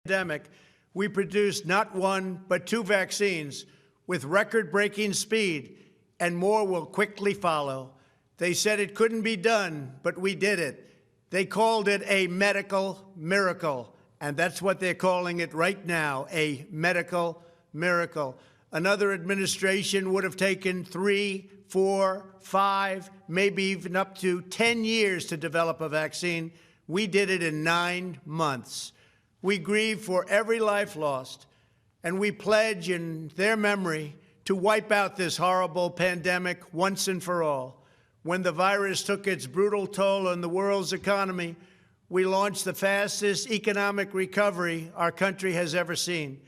pandemic, we produced not one, but two vaccines with record-breaking speed, and more will quickly follow. They said it couldn't be done, but we did it. They called it a medical miracle, and that's what they're calling it right now, a medical miracle. Another administration would have taken 3, 4, 5, maybe even up to 10 years to develop a vaccine. We did it in 9 months. We grieve for every life lost, and we pledge in their memory to wipe out this horrible pandemic once and for all. When the virus took its brutal toll on the world's economy, we launched the fastest economic recovery our country has ever seen.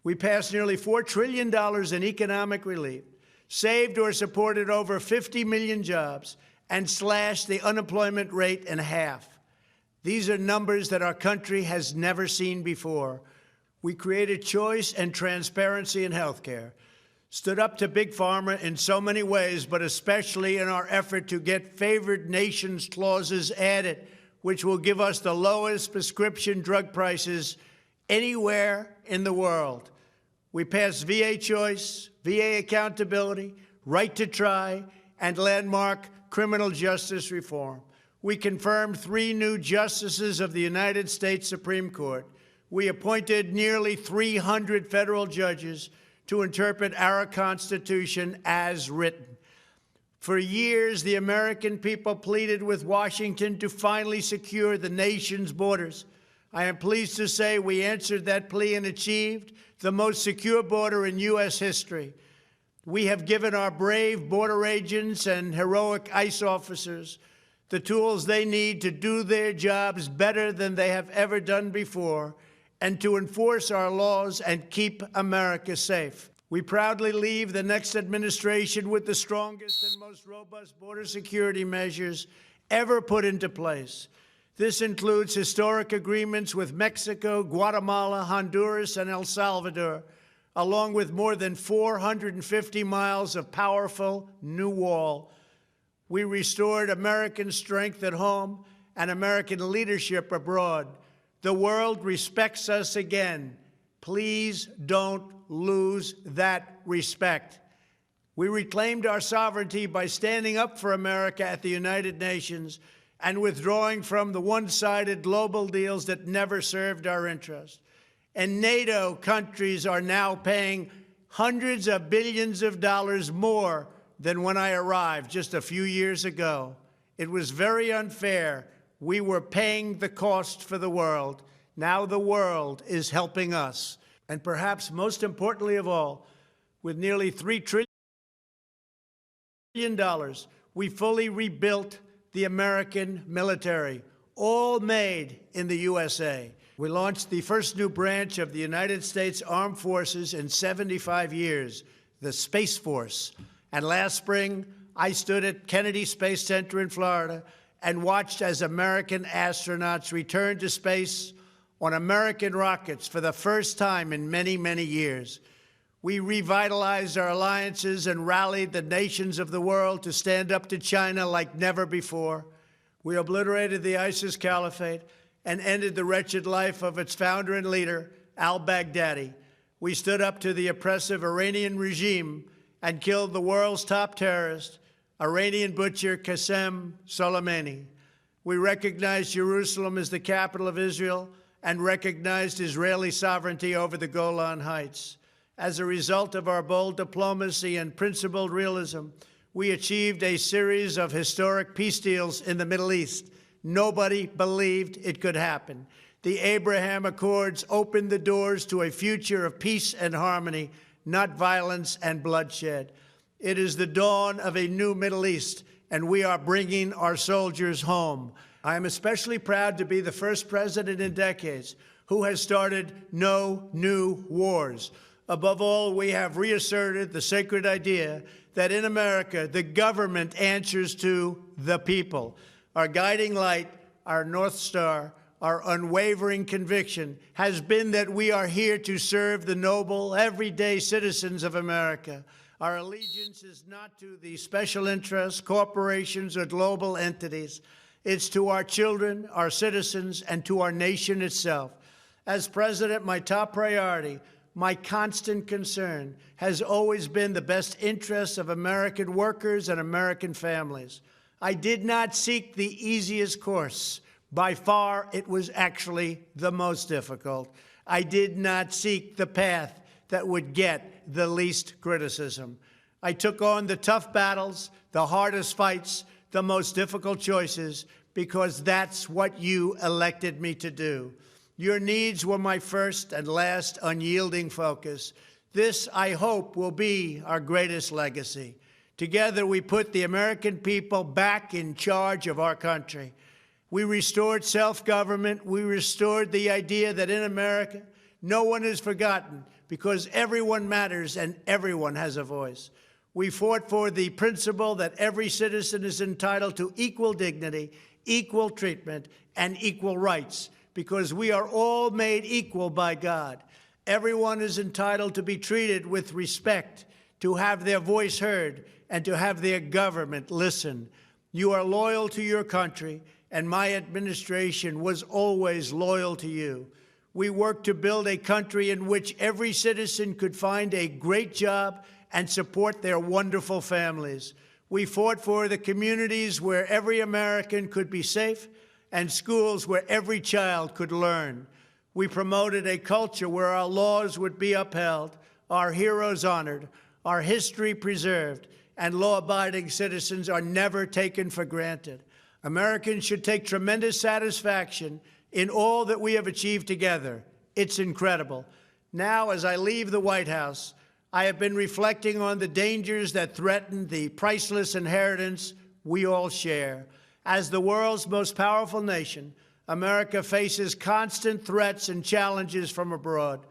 We passed nearly $4 trillion in economic relief, saved or supported over 50 million jobs, and slashed the unemployment rate in half. These are numbers that our country has never seen before. We created choice and transparency in health care, stood up to Big Pharma in so many ways, but especially in our effort to get favored nations clauses added, which will give us the lowest prescription drug prices anywhere in the world. We passed VA choice, VA accountability, right to try, and landmark criminal justice reform. We confirmed 3 new justices of the United States Supreme Court. We appointed nearly 300 federal judges to interpret our Constitution as written. For years, the American people pleaded with Washington to finally secure the nation's borders. I am pleased to say we answered that plea and achieved the most secure border in U.S. history. We have given our brave border agents and heroic ICE officers the tools they need to do their jobs better than they have ever done before, and to enforce our laws and keep America safe. We proudly leave the next administration with the strongest and most robust border security measures ever put into place. This includes historic agreements with Mexico, Guatemala, Honduras, and El Salvador, along with more than 450 miles of powerful new wall. We restored American strength at home and American leadership abroad. The world respects us again. Please don't lose that respect. We reclaimed our sovereignty by standing up for America at the United Nations and withdrawing from the one-sided global deals that never served our interest. And NATO countries are now paying hundreds of billions of dollars more than when I arrived just a few years ago. It was very unfair. We were paying the cost for the world. Now the world is helping us. And perhaps most importantly of all, with nearly $3 trillion, we fully rebuilt the American military, all made in the USA. We launched the first new branch of the United States Armed Forces in 75 years, the Space Force. And last spring, I stood at Kennedy Space Center in Florida and watched as American astronauts returned to space on American rockets for the first time in many, many years. We revitalized our alliances and rallied the nations of the world to stand up to China like never before. We obliterated the ISIS caliphate and ended the wretched life of its founder and leader, al-Baghdadi. We stood up to the oppressive Iranian regime and killed the world's top terrorist, Iranian butcher Qasem Soleimani. We recognized Jerusalem as the capital of Israel and recognized Israeli sovereignty over the Golan Heights. As a result of our bold diplomacy and principled realism, we achieved a series of historic peace deals in the Middle East. Nobody believed it could happen. The Abraham Accords opened the doors to a future of peace and harmony, not violence and bloodshed. It is the dawn of a new Middle East, and we are bringing our soldiers home. I am especially proud to be the first president in decades who has started no new wars. Above all, we have reasserted the sacred idea that in America, the government answers to the people. Our guiding light, our North Star, our unwavering conviction has been that we are here to serve the noble, everyday citizens of America. Our allegiance is not to the special interests, corporations, or global entities. It's to our children, our citizens, and to our nation itself. As president, my top priority, my constant concern, has always been the best interests of American workers and American families. I did not seek the easiest course. By far, it was actually the most difficult. I did not seek the path that would get the least criticism. I took on the tough battles, the hardest fights, the most difficult choices, because that's what you elected me to do. Your needs were my first and last unyielding focus. This, I hope, will be our greatest legacy. Together, we put the American people back in charge of our country. We restored self-government. We restored the idea that in America, no one is forgotten because everyone matters and everyone has a voice. We fought for the principle that every citizen is entitled to equal dignity, equal treatment, and equal rights, because we are all made equal by God. Everyone is entitled to be treated with respect, to have their voice heard, and to have their government listen. You are loyal to your country, and my administration was always loyal to you. We worked to build a country in which every citizen could find a great job and support their wonderful families. We fought for the communities where every American could be safe and schools where every child could learn. We promoted a culture where our laws would be upheld, our heroes honored, our history preserved, and law-abiding citizens are never taken for granted. Americans should take tremendous satisfaction in all that we have achieved together. It's incredible. Now, as I leave the White House, I have been reflecting on the dangers that threaten the priceless inheritance we all share. As the world's most powerful nation, America faces constant threats and challenges from abroad.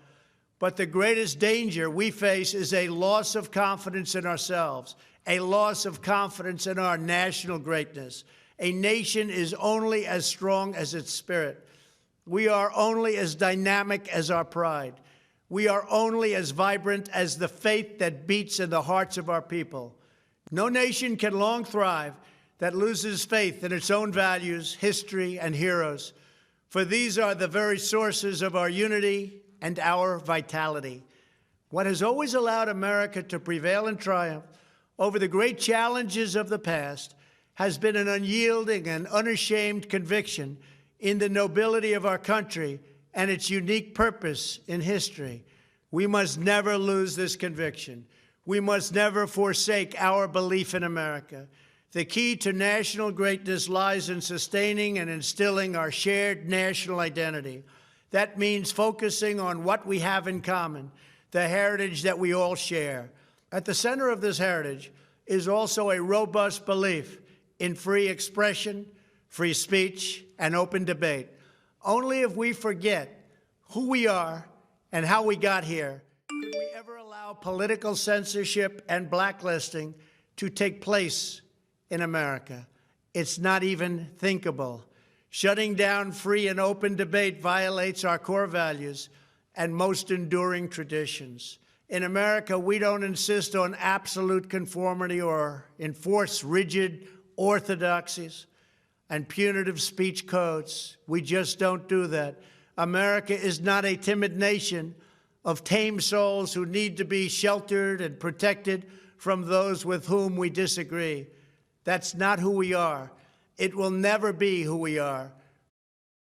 But the greatest danger we face is a loss of confidence in ourselves, a loss of confidence in our national greatness. A nation is only as strong as its spirit. We are only as dynamic as our pride. We are only as vibrant as the faith that beats in the hearts of our people. No nation can long thrive that loses faith in its own values, history, and heroes, for these are the very sources of our unity and our vitality. What has always allowed America to prevail and triumph over the great challenges of the past has been an unyielding and unashamed conviction in the nobility of our country and its unique purpose in history. We must never lose this conviction. We must never forsake our belief in America. The key to national greatness lies in sustaining and instilling our shared national identity. That means focusing on what we have in common, the heritage that we all share. At the center of this heritage is also a robust belief in free expression, free speech, and open debate. Only if we forget who we are and how we got here could we ever allow political censorship and blacklisting to take place in America. It's not even thinkable. Shutting down free and open debate violates our core values and most enduring traditions. In America, we don't insist on absolute conformity or enforce rigid orthodoxies and punitive speech codes. We just don't do that. America is not a timid nation of tame souls who need to be sheltered and protected from those with whom we disagree. That's not who we are. It will never be who we are.